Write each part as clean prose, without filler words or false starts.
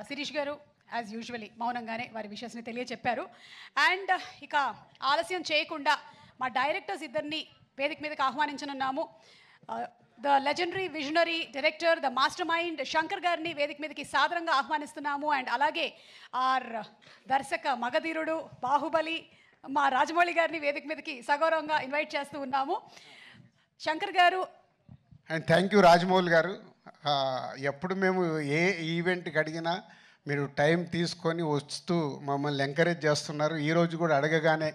శిరీష్ గారు as usually మౌనంగానే వారి విషయాన్ని తెలియచెప్పారు. అండ్ ఇక ఆలస్యం చేయకుండా మా డైరెక్టర్స్ ఇద్దరిని వేదిక మీదకి ఆహ్వానించనున్నాము. The legendary visionary director, the master mind Shankar గారిని వేదిక మీదకి సాదరంగా ఆహ్వానిస్తున్నాము. అండ్ అలాగే ఆర్ దర్శక మగధీరుడు బాహుబలి మా రాజమౌళి గారిని వేదిక మీదకి సగౌరవంగా ఇన్వైట్ చేస్తూ ఉన్నాము. శంకర్ గారు అండ్ థ్యాంక్ యూ రాజమౌళి గారు. ఎప్పుడు మేము ఏ ఈవెంట్కి అడిగినా మీరు టైం తీసుకొని వస్తూ మమ్మల్ని ఎంకరేజ్ చేస్తున్నారు. ఈరోజు కూడా అడగగానే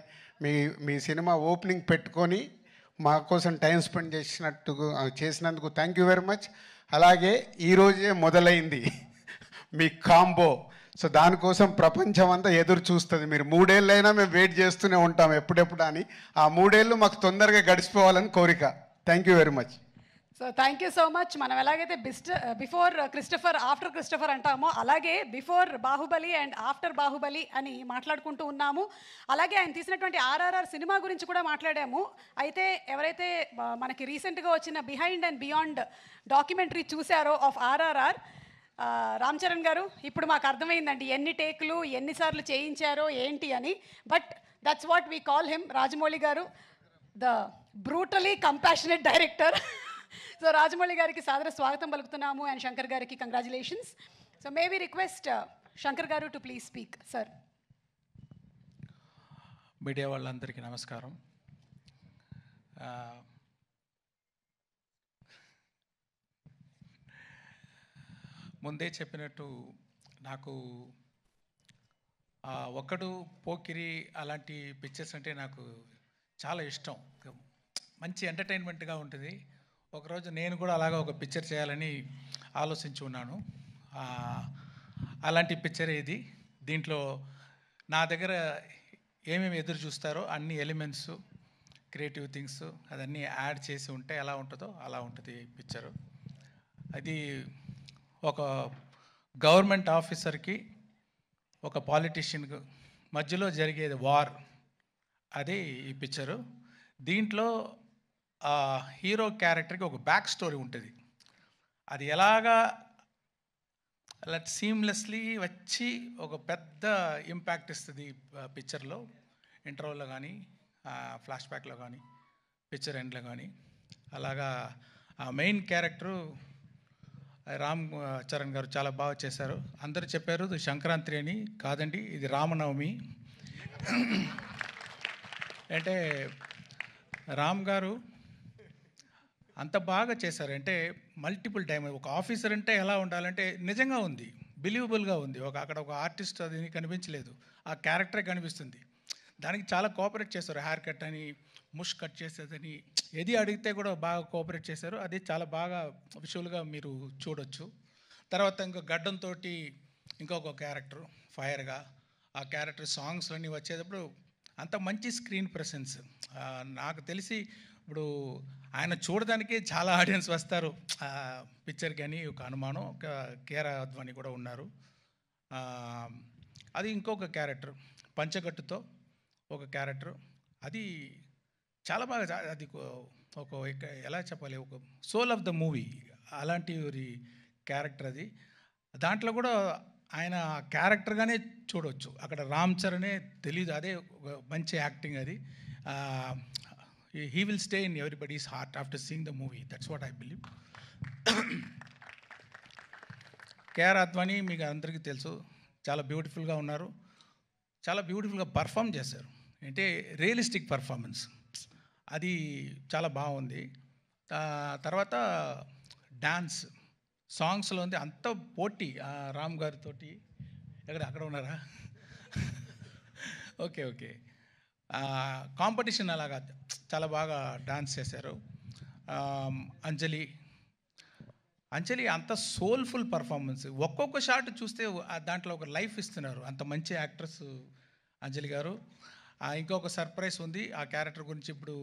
మీ సినిమా ఓపెనింగ్ పెట్టుకొని మా కోసం టైం స్పెండ్ చేసినందుకు థ్యాంక్ యూ వెరీ మచ్. అలాగే ఈరోజే మొదలైంది మీ కాంబో. సో దానికోసం ప్రపంచం అంతా ఎదురు చూస్తుంది. మీరు 3 ఏళ్ళైనా మేము వెయిట్ చేస్తూనే ఉంటాం ఎప్పుడెప్పుడు అని. ఆ 3 ఏళ్ళు మాకు తొందరగా గడిచిపోవాలని కోరిక. Thank you very much. So thank you so much. మనం ఎలాగైతే బిఫోర్ క్రిస్టఫర్ ఆఫ్టర్ క్రిస్టఫర్ అంటామో అలాగే before Baahubali and after Baahubali అని మాట్లాడుకుంటూ ఉన్నాము. అలాగే ఆయన తీసినటువంటి ఆర్ఆర్ఆర్ సినిమా గురించి కూడా మాట్లాడాము. అయితే ఎవరైతే మనకి రీసెంట్గా వచ్చిన బిహైండ్ అండ్ బియాండ్ డాక్యుమెంటరీ చూశారో ఆఫ్ ఆర్ఆర్ఆర్, రామ్ చరణ్ గారు ఇప్పుడు మాకు అర్థమైందండి ఎన్ని టేకులు ఎన్నిసార్లు చేయించారో ఏంటి అని. But that's what we call him. Rajamouli garu the brutally compassionate director. So Rajamouli గారికి సాదర స్వాగతం పలుకుతున్నాము అండ్ శంకర్ గారికి congratulations. So may we request Shankar garu to please speak. Sir. Media వాళ్ళందరికీ నమస్కారం. ముందే చెప్పినట్టు నాకు ఒక్కడు పోకిరి అలాంటి పిక్చర్స్ అంటే నాకు చాలా ఇష్టం. మంచి ఎంటర్టైన్మెంట్గా ఉంటుంది. ఒకరోజు నేను కూడా అలాగా ఒక పిక్చర్ చేయాలని ఆలోచించి ఉన్నాను. అలాంటి పిక్చర్ ఇది. దీంట్లో నా దగ్గర ఏమేమి ఎదురు చూస్తారో అన్ని ఎలిమెంట్స్, క్రియేటివ్ థింగ్స్ అదన్నీ యాడ్ చేసి ఉంటే ఎలా ఉంటుందో అలా ఉంటుంది పిక్చరు. అది ఒక గవర్నమెంట్ ఆఫీసర్కి ఒక పాలిటీషియన్కి మధ్యలో జరిగేది వార్, అదే ఈ పిక్చరు. దీంట్లో హీరో క్యారెక్టర్కి ఒక బ్యాక్ స్టోరీ ఉంటుంది. అది ఎలాగా అలా సీమ్లెస్లీ వచ్చి ఒక పెద్ద ఇంపాక్ట్ ఇస్తుంది పిక్చర్లో. ఇంటర్వల్లో కానీ ఫ్లాష్ బ్యాక్లో కానీ పిక్చర్ ఎండ్లో కానీ అలాగా. ఆ మెయిన్ క్యారెక్టరు రామ్ చరణ్ గారు చాలా బాగా చేశారు. అందరూ చెప్పారు ఇది సంక్రాంతి అని. కాదండి, ఇది రామనవమి. అంటే రామ్ గారు అంత బాగా చేశారు. అంటే మల్టిపుల్ డైమెన్షన్. ఒక ఆఫీసర్ అంటే ఎలా ఉండాలంటే నిజంగా ఉంది, బిలీవబుల్గా ఉంది. అక్కడ ఒక ఆర్టిస్ట్ అది కనిపించలేదు, ఆ క్యారెక్టరే కనిపిస్తుంది. దానికి చాలా కోఆపరేట్ చేశారు. హెయిర్ కట్ అని, ముష్ కట్ చేసేదని, ఏది అడిగితే కూడా బాగా కోఆపరేట్ చేశారు. అది చాలా బాగా విజువల్గా మీరు చూడొచ్చు. తర్వాత ఇంకో గడ్డంతో ఇంకొక క్యారెక్టర్ ఫైర్గా, ఆ క్యారెక్టర్ సాంగ్స్లన్నీ వచ్చేటప్పుడు అంత మంచి స్క్రీన్ ప్రెసెన్స్. నాకు తెలిసి ఇప్పుడు ఆయన చూడడానికే చాలా ఆడియన్స్ వస్తారు పిక్చర్కి అని ఒక అనుమానం. ఒక కేరా అద్వాని కూడా ఉన్నారు. అది ఇంకొక క్యారెక్టర్ పంచగట్టుతో ఒక క్యారెక్టర్, అది చాలా బాగా, అది ఒక ఎలా చెప్పాలి, ఒక సోల్ ఆఫ్ ద మూవీ అలాంటి క్యారెక్టర్ అది. దాంట్లో కూడా ఆయన క్యారెక్టర్గానే చూడవచ్చు. అక్కడ రామ్ చరణే తెలీదు, అదే ఒక మంచి యాక్టింగ్ అది. He will stay in everybody's heart after seeing the movie. That's what I believe. KR Advani మీకు అందరికీ తెలుసు, చాలా బ్యూటిఫుల్గా ఉన్నారు, చాలా బ్యూటిఫుల్గా పర్ఫామ్ చేశారు. అంటే రియలిస్టిక్ పర్ఫార్మెన్స్, అది చాలా బాగుంది. తర్వాత డాన్స్ సాంగ్స్లో ఉంది అంత పోటీ. రామ్ గారితో అక్కడ ఉన్నారా? Okay okay. కాంపిటీషన్ అలాగా చాలా బాగా డాన్స్ చేశారు. అంజలి అంత సోల్ఫుల్ పర్ఫార్మెన్స్. ఒక్కొక్క షాట్ చూస్తే దాంట్లో ఒక లైఫ్ ఇస్తున్నారు. అంత మంచి యాక్ట్రెస్ అంజలి గారు. ఇంకొక సర్ప్రైజ్ ఉంది ఆ క్యారెక్టర్ గురించి, ఇప్పుడు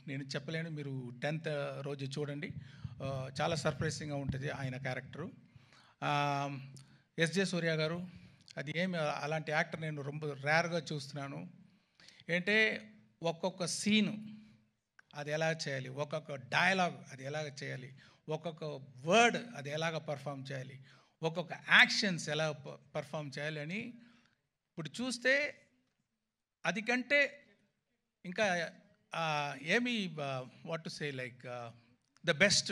నేను చెప్పలేను, మీరు 10th రోజు చూడండి. చాలా సర్ప్రైజింగ్గా ఉంటుంది ఆయన క్యారెక్టరు. ఎస్జే సూర్య గారు, అది ఏమి అలాంటి యాక్టర్ నేను ரொம்ப రేర్గా చూస్తున్నాను. ఏంటంటే ఒక్కొక్క సీను అది ఎలా చేయాలి, ఒక్కొక్క డైలాగ్ అది ఎలాగ చేయాలి, ఒక్కొక్క వర్డ్ అది ఎలాగ పర్ఫామ్ చేయాలి, ఒక్కొక్క యాక్షన్స్ ఎలా పర్ఫామ్ చేయాలి అని ఇప్పుడు చూస్తే అది కంటే ఇంకా ఏమి what to say like the best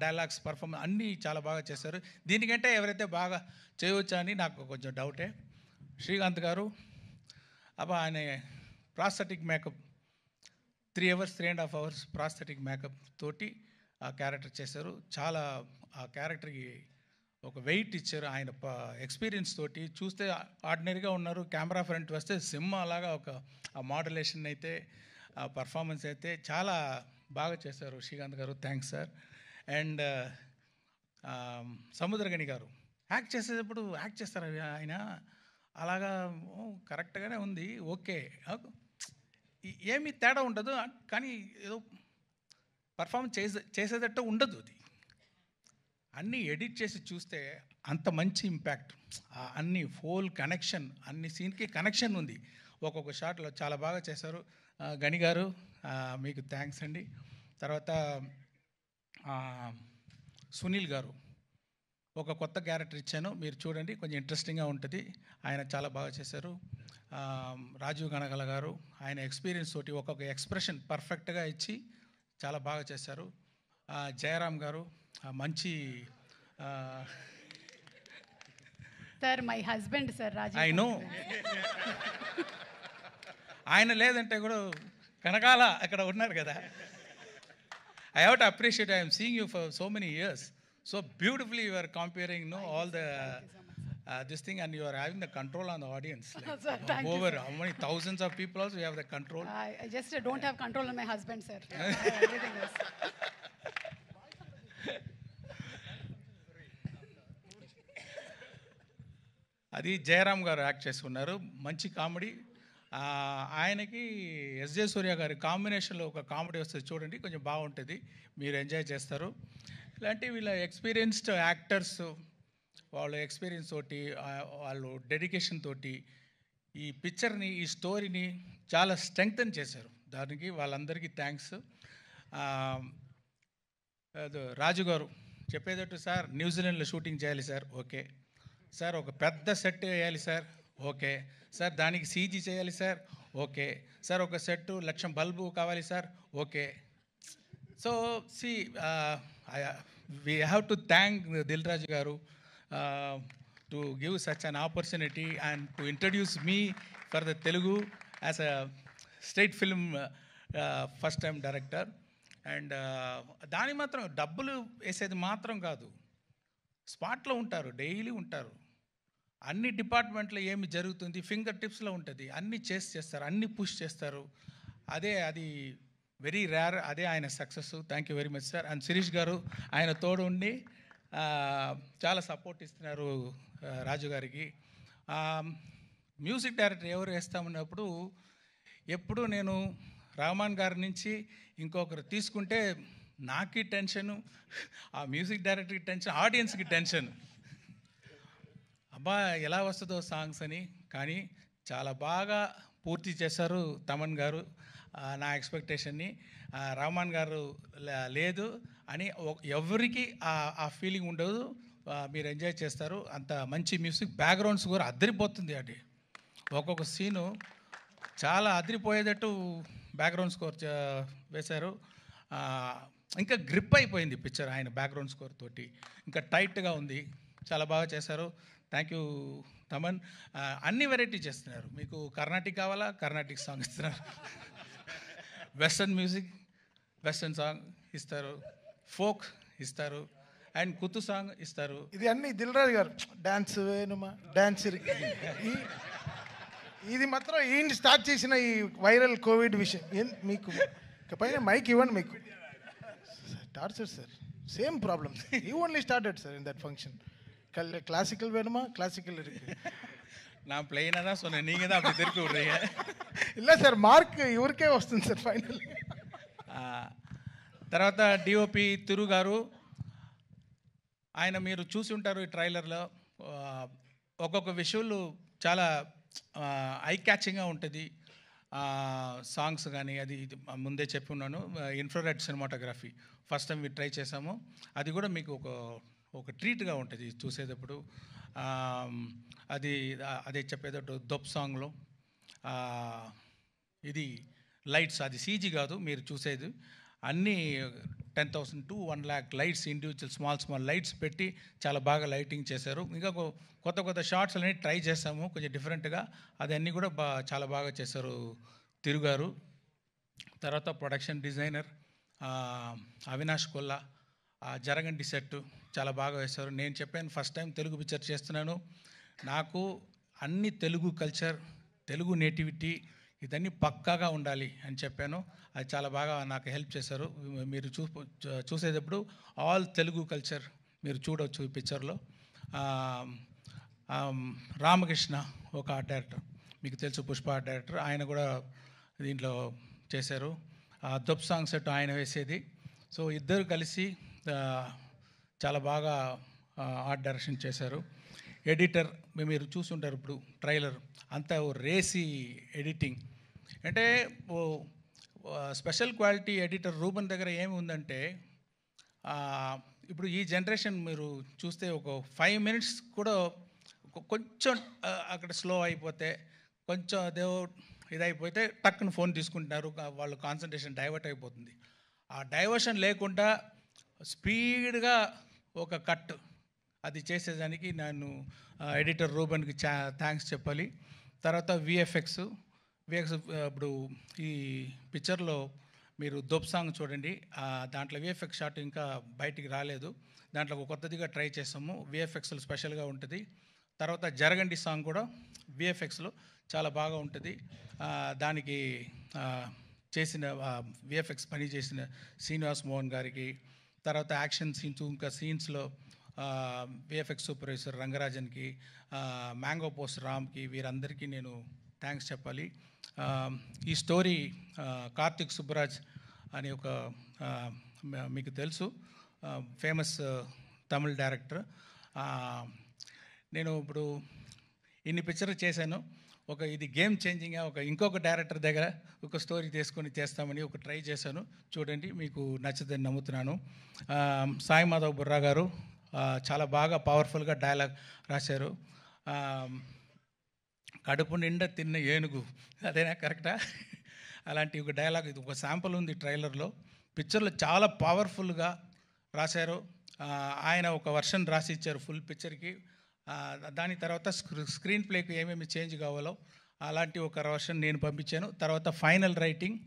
dialogues performance అన్నీ చాలా బాగా చేశారు. దీనికంటే ఎవరైతే బాగా చేయవచ్చా అని నాకు కొంచెం డౌటే. శ్రీకాంత్ గారు ఆయన prosthetic makeup 3 hours 3.5 hours prosthetic makeup తోటి ఆ క్యారెక్టర్ చేశారు. చాలా ఆ క్యారెక్టర్కి ఒక వెయిట్ ఇచ్చారు. ఆయన ఎక్స్పీరియన్స్ తోటి చూస్తే ఆర్డినరీగా ఉన్నారు, కెమెరా ఫ్రంట్ వస్తే సినిమా అలాగా ఒక ఆ మోడలేషన్ అయితే ఆ పర్ఫార్మెన్స్ అయితే చాలా బాగా చేశారు శ్రీకాంత్ గారు. Thanks sir. అండ్ సముద్రగని గారు యాక్ట్ చేసేటప్పుడు యాక్ట్ చేస్తారు ఆయన అలాగా కరెక్ట్గానే ఉంది, ఓకే, ఏమీ తేడా ఉండదు, కానీ ఏదో పర్ఫార్మెన్స్ చేసేటట్టు ఉండదు. అది అన్నీ ఎడిట్ చేసి చూస్తే అంత మంచి ఇంపాక్ట్, అన్ని ఫోల్ కనెక్షన్, అన్ని సీన్కి కనెక్షన్ ఉంది ఒక్కొక్క షాట్లో. చాలా బాగా చేశారు గని గారు, మీకు థ్యాంక్స్ అండి. తర్వాత సునీల్ గారు ఒక కొత్త క్యారెక్టర్ ఇచ్చాను, మీరు చూడండి, కొంచెం ఇంట్రెస్టింగ్గా ఉంటుంది. ఆయన చాలా బాగా చేశారు. రాజీవ్ గణగల గారు ఆయన ఎక్స్పీరియన్స్ తోటి ఒక్కొక్క ఎక్స్ప్రెషన్ పర్ఫెక్ట్గా ఇచ్చి చాలా బాగా చేశారు. జయరామ్ గారు మంచి sir my husband sir Rajeev. I know ఆయన లేదంటే కూడా కనకాల అక్కడ ఉన్నారు కదా. I have to appreciate, I am seeing you for so many years. So beautifully you are comparing, all the this thing, and you are having the control on the audience. Like, Sir, thank you, over sir. how many thousands of people also you have the control. I just don't have control on my husband, sir. Everything else. అది జయరామ్ గారు act చేసుకున్నారు, మంచి comedy. ఆయనకి SJ సూర్య గారి కాంబినేషన్లో ఒక comedy వస్తుంది చూడండి, కొంచెం బాగుంటుంది, మీరు ఎంజాయ్ చేస్తారు. ఇలాంటి వీళ్ళ ఎక్స్పీరియన్స్డ్ యాక్టర్స్ వాళ్ళ ఎక్స్పీరియన్స్ తోటి వాళ్ళు డెడికేషన్ తోటి ఈ పిక్చర్ని, ఈ స్టోరీని చాలా స్ట్రెంగ్తన్ చేశారు. దానికి వాళ్ళందరికీ థ్యాంక్స్. రాజు గారు చెప్పేటట్టు, సార్ న్యూజిలాండ్లో షూటింగ్ చేయాలి సార్, ఓకే సార్, ఒక పెద్ద సెట్ వేయాలి సార్, ఓకే సార్, దానికి సీజీ చేయాలి సార్, ఓకే సార్, ఒక సెట్ 1,00,000 బల్బు కావాలి sir, okay. So we have to thank Dil Raju garu to give such an opportunity and to introduce me for the Telugu as a state film first time director. And దాని మాత్రం డబ్బులు వేసేది మాత్రం కాదు, స్పాట్లో ఉంటారు, daily ఉంటారు, అన్ని డిపార్ట్మెంట్లో ఏమి జరుగుతుంది ఫింగర్ టిప్స్లో ఉంటుంది, అన్నీ చేస్తారు, అన్నీ పుష్ చేస్తారు. అది వెరీ రేర్, అదే ఆయన సక్సెస్. Thank you very much sir. And Sirish గారు ఆయన తోడు ఉండి చాలా సపోర్ట్ ఇస్తున్నారు రాజు గారికి. మ్యూజిక్ డైరెక్టర్ ఎవరు వేస్తామన్నప్పుడు ఎప్పుడు నేను రహమాన్ గారి నుంచి ఇంకొకరు తీసుకుంటే నాకి టెన్షను, ఆ మ్యూజిక్ డైరెక్టర్కి టెన్షన్, ఆడియన్స్కి టెన్షన్, అబ్బా ఎలా వస్తుందో సాంగ్స్ అని. కానీ చాలా బాగా పూర్తి చేశారు తమన్ గారు నా ఎక్స్పెక్టేషన్ని. రహమాన్ గారు లేదు అని ఎవరికి ఆ ఫీలింగ్ ఉండదు, మీరు ఎంజాయ్ చేస్తారు. అంత మంచి మ్యూజిక్, బ్యాక్గ్రౌండ్ స్కోర్ అదిరిపోతుంది. అది ఒక్కొక్క సీను చాలా అదిరిపోయేటట్టు బ్యాక్గ్రౌండ్ స్కోర్ వేశారు. ఇంకా గ్రిప్ అయిపోయింది పిక్చర్ ఆయన బ్యాక్గ్రౌండ్ స్కోర్ తోటి, ఇంకా టైట్గా ఉంది, చాలా బాగా చేశారు. Thank you Thaman. అన్ని వెరైటీ చేస్తున్నారు, మీకు కర్ణాటిక్ కావాలా కర్ణాటిక్ సాంగ్ ఇస్తున్నారు, వెస్టర్న్ మ్యూజిక్ వెస్టర్న్ సాంగ్ ఇస్తారు, ఫోక్ ఇస్తారు, అండ్ కుత్తు సాంగ్ ఇస్తారు. ఇది అన్ని దిల్ రాజు గారు డాన్స్ వేణుమా డాన్స్ ఇది మాత్రం ఈయన స్టార్ట్ చేసిన ఈ వైరల్ కోవిడ్ విషయం. మీకు పైన మైక్ ఇవ్వండి, మీకు torture sir, same problems. You only started sir in that function. Classical வேணுமா கிளாசிக்கல் இருக்கு. நான் பிளெயினாக தான் சொன்னேன், நீங்கள் தான் அப்படி திருப்பி விடுறீங்க. இல்லை సార్, మార్క్ ఇవరికే వస్తుంది సార్ ఫైనల్. తర్వాత డిఓపి తిరు గారు, ఆయన మీరు చూసి ఉంటారు ఈ ట్రైలర్లో, ఒక్కొక్క విషువల్ చాలా ఐ క్యాచింగ్గా ఉంటుంది. సాంగ్స్ కానీ అది ముందే చెప్పి ఉన్నాను. ఇన్ఫ్రారెడ్ సినిమాటోగ్రఫీ ఫస్ట్ టైం మీరు ట్రై చేసాము, అది కూడా మీకు ఒక ట్రీట్గా ఉంటుంది చూసేటప్పుడు. అది అదే చెప్పేటప్పుడు దొప్ సాంగ్లో ఇది లైట్స్, అది సీజీ కాదు మీరు చూసేది, అన్నీ 10,000 to 1 lakh lights, individual small lights పెట్టి చాలా బాగా లైటింగ్ చేశారు. ఇంకా కొత్త షార్ట్స్ అనేవి ట్రై చేస్తాము కొంచెం డిఫరెంట్గా, అదన్నీ కూడా చాలా బాగా చేశారు తిరుగారు. తర్వాత ప్రొడక్షన్ డిజైనర్ అవినాష్ కొల్లా, జరగండి సెట్ చాలా బాగా వేశారు. నేను చెప్పాను ఫస్ట్ టైం తెలుగు పిక్చర్ చేస్తున్నాను, నాకు అన్ని తెలుగు కల్చర్, తెలుగు నేటివిటీ ఇదన్నీ పక్కాగా ఉండాలి అని చెప్పాను. అది చాలా బాగా నాకు హెల్ప్ చేశారు. మీరు చూసేటప్పుడు ఆల్ తెలుగు కల్చర్ మీరు చూడవచ్చు ఈ పిక్చర్లో. రామకృష్ణ ఒక ఆర్ట్ డైరెక్టర్, మీకు తెలుసు, పుష్ప ఆర్ట్ డైరెక్టర్, ఆయన కూడా దీంట్లో చేశారు. దొప్ సాంగ్ సెట్ ఆయన వేసేది. సో ఇద్దరు కలిసి చాలా బాగా ఆర్ట్ డైరెక్షన్ చేశారు. ఎడిటర్ మీరు చూసుంటారు ఇప్పుడు ట్రైలర్ అంతా రేసీ ఎడిటింగ్. అంటే స్పెషల్ క్వాలిటీ ఎడిటర్ రూబన్ దగ్గర ఏమి ఉందంటే, ఇప్పుడు ఈ జనరేషన్ మీరు చూస్తే ఒక 5 minutes కూడా కొంచెం అక్కడ స్లో అయిపోతే, కొంచెం అదే ఇదైపోతే టక్కున ఫోన్ తీసుకుంటున్నారు, వాళ్ళు కాన్సన్ట్రేషన్ డైవర్ట్ అయిపోతుంది. ఆ డైవర్షన్ లేకుండా స్పీడ్గా ఒక కట్ అది చేసేదానికి నేను ఎడిటర్ రూబన్కి థ్యాంక్స్ చెప్పాలి. తర్వాత విఎఫ్ఎక్స్ ఇప్పుడు ఈ పిక్చర్లో మీరు దొప్ సాంగ్ చూడండి, దాంట్లో విఎఫ్ఎక్స్ షాట్ ఇంకా బయటికి రాలేదు, దాంట్లో ఒక కొత్తదిగా ట్రై చేసాము, విఎఫ్ఎక్స్లో స్పెషల్గా ఉంటుంది. తర్వాత జరగండి సాంగ్ కూడా విఎఫ్ఎక్స్లో చాలా బాగా ఉంటుంది. దానికి చేసిన విఎఫ్ఎక్స్ పని చేసిన శ్రీనివాస్ మోహన్ గారికి, తర్వాత యాక్షన్ సీన్స్ ఇంకా సీన్స్లో విఎఫ్ఎక్స్ సూపర్వైజర్ రంగరాజన్కి, మ్యాంగో పోస్ట్ రామ్కి, వీరందరికీ నేను థ్యాంక్స్ చెప్పాలి. ఈ స్టోరీ కార్తిక్ సుబ్బరాజ్ అని ఒక మీకు తెలుసు ఫేమస్ తమిళ్ డైరెక్టర్. నేను ఇప్పుడు ఇన్ని పిక్చర్లు చేశాను, ఇది గేమ్ చేంజింగ్గా ఇంకొక డైరెక్టర్ దగ్గర ఒక స్టోరీ తీసుకొని చేస్తామని ట్రై చేశాను. చూడండి, మీకు నచ్చుదని నమ్ముతున్నాను. సాయి మాధవ్ బుర్రా గారు చాలా బాగా పవర్ఫుల్గా డైలాగ్ రాశారు. కడుపు నిండా తిన్న ఏనుగు, అదేనా కరెక్టా? అలాంటి ఒక డైలాగ్, ఇది ఒక శాంపుల్ ఉంది ట్రైలర్లో. పిక్చర్లో చాలా పవర్ఫుల్గా రాశారు. ఆయన ఒక వర్షన్ రాసి ఇచ్చారు ఫుల్ పిక్చర్కి. దాని తర్వాత స్క్రీన్ ప్లేకి ఏమేమి చేంజ్ కావాలో అలాంటి ఒక వర్షన్ నేను పంపించాను. తర్వాత ఫైనల్ రైటింగ్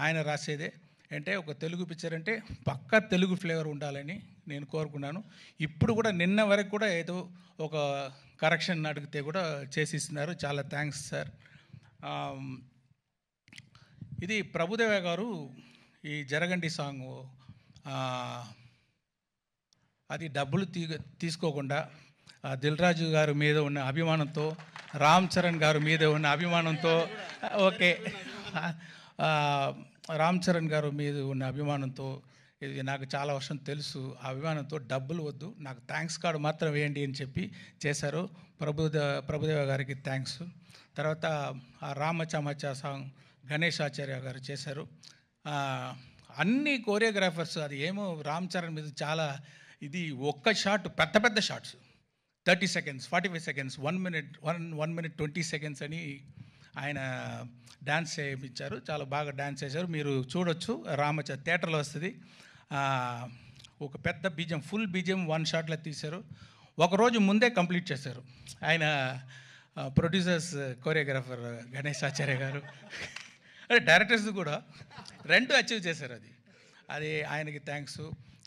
ఆయన రాసేదే. అంటే ఒక తెలుగు పిక్చర్ అంటే పక్కా తెలుగు ఫ్లేవర్ ఉండాలని నేను కోరుకున్నాను. ఇప్పుడు కూడా నిన్న వరకు కూడా ఏదో ఒక కరెక్షన్ అడిగితే కూడా చేసిస్తున్నారు. చాలా థ్యాంక్స్ సార్. ఇది ప్రభుదేవ గారు ఈ జరగండి సాంగ్ అది డబ్బులు తీసుకోకుండా దిల్ రాజు గారి మీద ఉన్న అభిమానంతో, రామ్ చరణ్ గారి మీద ఉన్న అభిమానంతో, ఓకే రామ్ చరణ్ గారు మీద ఉన్న అభిమానంతో, ఇది నాకు చాలా వర్షం తెలుసు, ఆ అభిమానంతో డబ్బులు వద్దు, నాకు థ్యాంక్స్ కార్డు మాత్రం వేయండి అని చెప్పి చేశారు. ప్రభుదేవ గారికి థ్యాంక్స్. తర్వాత ఆ రామచమచ సాంగ్ గణేష్ ఆచార్య గారు చేశారు. అన్ని కోరియోగ్రాఫర్స్, అది ఏమో రామ్ చరణ్ మీద చాలా ఇది ఒక్క షాట్, పెద్ద shots 30 seconds, 45 seconds, 1 minute 20 seconds అని ఆయన డ్యాన్స్ చేయించారు. చాలా బాగా డ్యాన్స్ చేశారు. మీరు చూడొచ్చు, థియేటర్లో వస్తుంది. ఒక పెద్ద బీజం, ఫుల్ బీజం 1 shotలో తీశారు. ఒకరోజు ముందే కంప్లీట్ చేశారు ఆయన. ప్రొడ్యూసర్స్, కోరియోగ్రాఫర్ గణేష్ ఆచార్య గారు, డైరెక్టర్స్ కూడా 2 అచీవ్ చేశారు. అది ఆయనకి థ్యాంక్స్.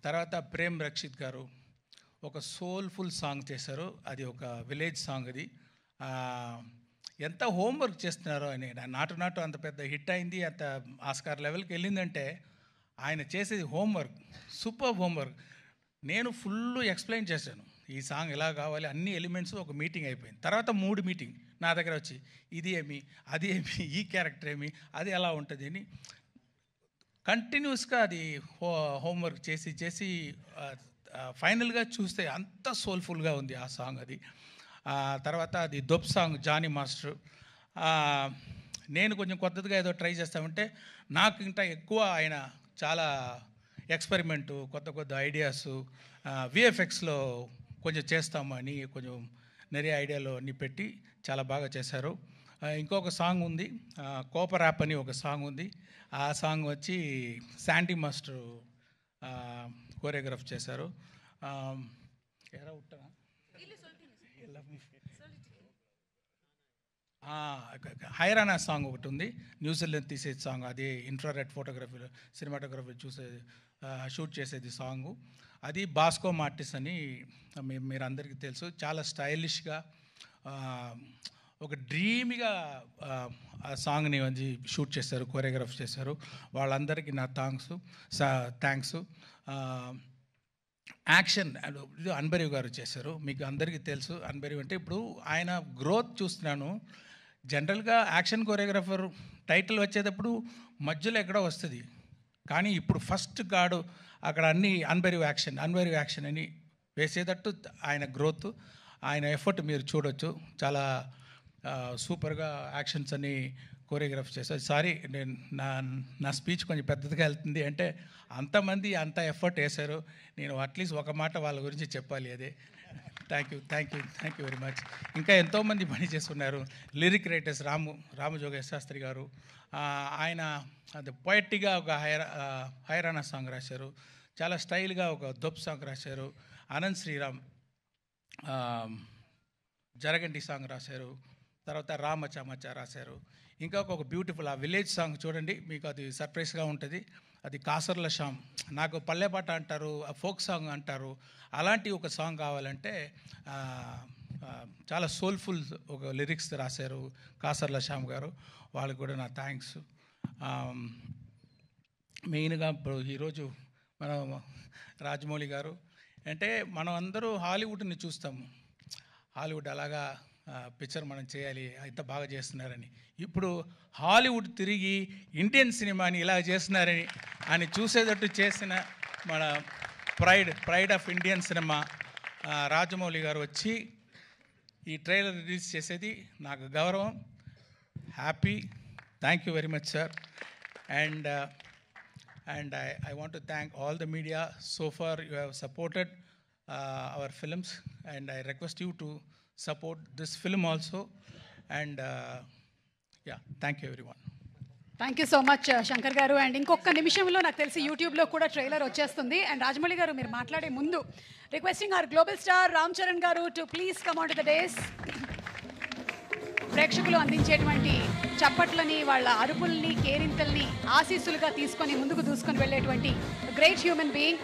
తర్వాత ప్రేమ్ రక్షిత్ గారు ఒక సోల్ఫుల్ సాంగ్ చేశారు. అది ఒక విలేజ్ సాంగ్. అది ఎంత హోంవర్క్ చేస్తున్నారో అని. నాటు అంత పెద్ద హిట్ అయింది, అంత ఆస్కార్ లెవెల్కి వెళ్ళిందంటే ఆయన చేసేది హోంవర్క్, సూపర్ హోంవర్క్. నేను ఫుల్ ఎక్స్ప్లెయిన్ చేశాను, ఈ సాంగ్ ఎలా కావాలి, అన్ని ఎలిమెంట్స్. ఒక మీటింగ్ అయిపోయింది. తర్వాత 3 మీటింగ్ నా దగ్గర వచ్చి, ఇది ఏమి, అది ఏమి, ఈ క్యారెక్టర్ ఏమి, అది ఎలా ఉంటుంది అని కంటిన్యూస్గా అది హోంవర్క్ చేసి ఫైనల్గా చూస్తే అంత సోల్ఫుల్గా ఉంది ఆ సాంగ్. అది తర్వాత అది దొప్ సాంగ్ జానీ మాస్టర్. నేను కొంచెం కొత్తగా ఏదో ట్రై చేస్తామంటే నాకు ఇంకా ఎక్కువ ఆయన చాలా ఎక్స్పెరిమెంటు, కొత్త ఐడియాసు, విఎఫ్ఎక్స్లో కొంచెం చేస్తామని కొంచెం நிறைய ఐడియాలు అన్నీ పెట్టి చాలా బాగా చేశారు. ఇంకొక సాంగ్ ఉంది, కోపర్ యాప్ అని ఒక సాంగ్ ఉంది. ఆ సాంగ్ వచ్చి శాండీ మాస్టర్ కోరియోగ్రాఫ్ చేశారు. హైరానా సాంగ్ ఒకటి ఉంది, న్యూజిలాండ్ తీసేది సాంగ్, అది ఇన్ఫ్రారెడ్ ఫోటోగ్రఫీలో సినిమాటోగ్రఫీ షూట్ చేసేది సాంగు. అది బాస్కో మార్టిస్ అని మీరు అందరికీ తెలుసు. చాలా స్టైలిష్గా ఒక డ్రీమ్గా ఆ సాంగ్ని వచ్చి షూట్ చేశారు, కోరియోగ్రాఫ్ చేశారు. వాళ్ళందరికీ నా థ్యాంక్స్. యాక్షన్ ఇది అన్బరీవ్ గారు చేశారు. మీకు అందరికీ తెలుసు అన్బరీవ్ అంటే ఇప్పుడు ఆయన గ్రోత్ చూస్తున్నాను. జనరల్గా యాక్షన్ కోరియోగ్రాఫర్ టైటిల్ వచ్చేటప్పుడు మధ్యలో ఎక్కడో వస్తుంది, కానీ ఇప్పుడు ఫస్ట్ గాడు అక్కడ అన్ని అన్బరీవ్ యాక్షన్ అని వేసేటట్టు ఆయన గ్రోత్, ఆయన ఎఫర్ట్ మీరు చూడొచ్చు. చాలా సూపర్గా యాక్షన్స్ అని కోరియోగ్రాఫ్ చేశారు. సారీ, నేను నా స్పీచ్ కొంచెం పెద్దదిగా వెళ్తుంది అంటే అంతమంది అంత ఎఫర్ట్ వేశారు. నేను అట్లీస్ట్ ఒక మాట వాళ్ళ గురించి చెప్పాలి. అదే థ్యాంక్ యూ వెరీ మచ్. ఇంకా ఎంతోమంది పని చేస్తున్నారు. లిరిక్ రైటర్స్ రామజోగేశ్ శాస్త్రి గారు, ఆయన అది పొయట్టిగా ఒక హైరానా సాంగ్ రాశారు. చాలా స్టైల్గా ఒక దొప్ సాంగ్ రాశారు. అనంత్ శ్రీరామ్ జరగండి సాంగ్ రాశారు. తర్వాత రామచామచా రాశారు. ఇంకా ఒక బ్యూటిఫుల్ ఆ విలేజ్ సాంగ్ చూడండి, మీకు అది సర్ప్రైజ్గా ఉంటుంది. అది కాసర్ల శ్యామ్, నాకు పల్లెపాట అంటారు, ఫోక్ సాంగ్ అంటారు, అలాంటి ఒక సాంగ్ కావాలంటే చాలా సోల్ఫుల్ ఒక లిరిక్స్ రాశారు కాసర్ల శ్యామ్ గారు. వాళ్ళకి కూడా నా థ్యాంక్స్. మెయిన్గా ఇప్పుడు ఈరోజు మనం రాజమౌళి గారు అంటే మనం అందరూ హాలీవుడ్ని చూస్తాము. హాలీవుడ్ అలాగా పిక్చర్ మనం చేయాలి, ఇంత బాగా చేస్తున్నారని. ఇప్పుడు హాలీవుడ్ తిరిగి ఇండియన్ సినిమాని ఇలా చేస్తున్నారని చూసేటట్టు చేసిన మన pride of Indian cinema Rajamouli గారు వచ్చి ఈ ట్రైలర్ రిలీజ్ చేసేది నాకు గౌరవం. Happy. Thank you very much sir. And I want to thank all the media. So far you have supported our films, and I request you to support this film also. And yeah, thank you everyone. Thank you so much Shankar గారు. And ఇంకొక నిమిషంలో నాకు తెలిసి యూట్యూబ్లో కూడా trailer వచ్చేస్తుంది. And Rajamouli గారు మీరు మాట్లాడే ముందు requesting our global star Ram Charan garu to please come on to the dais. ప్రేక్షకులు అందించేటువంటి చప్పట్లని, వాళ్ళ అరుపుల్ని, కేరింతల్ని ఆశీస్సులుగా తీసుకొని ముందుకు దూసుకొని వెళ్ళేటువంటి గ్రేట్ హ్యూమన్ బీయింగ్